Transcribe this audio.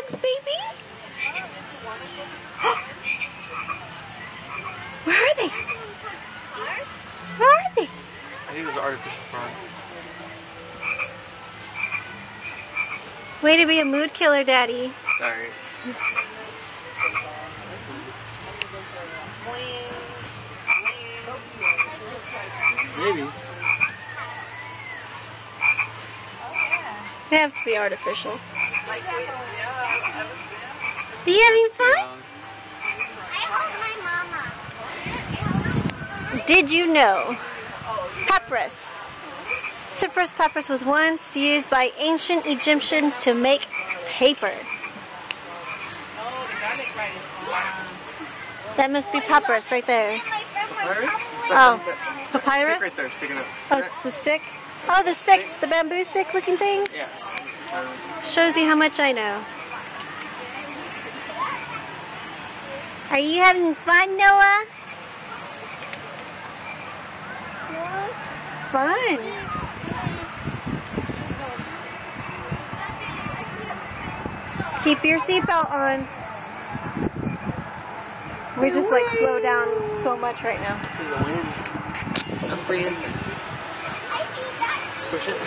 bugs, baby? Where are they? Where are they? I think those are artificial frogs. Way to be a mood killer, Daddy. Sorry. Maybe. They have to be artificial. Are you having fun? Did you know papyrus? Cyprus papyrus was once used by ancient Egyptians to make paper. That must be papyrus right there. Papyrus? Oh, papyrus? Stick right there, sticking up. Oh, it's the stick? Oh, the stick, the bamboo stick looking things? Yeah. Shows you how much I know. Are you having fun, Noah? Fun. Keep your seatbelt on. We just like slow down so much right now. See the wind. I'm breathing. Push it.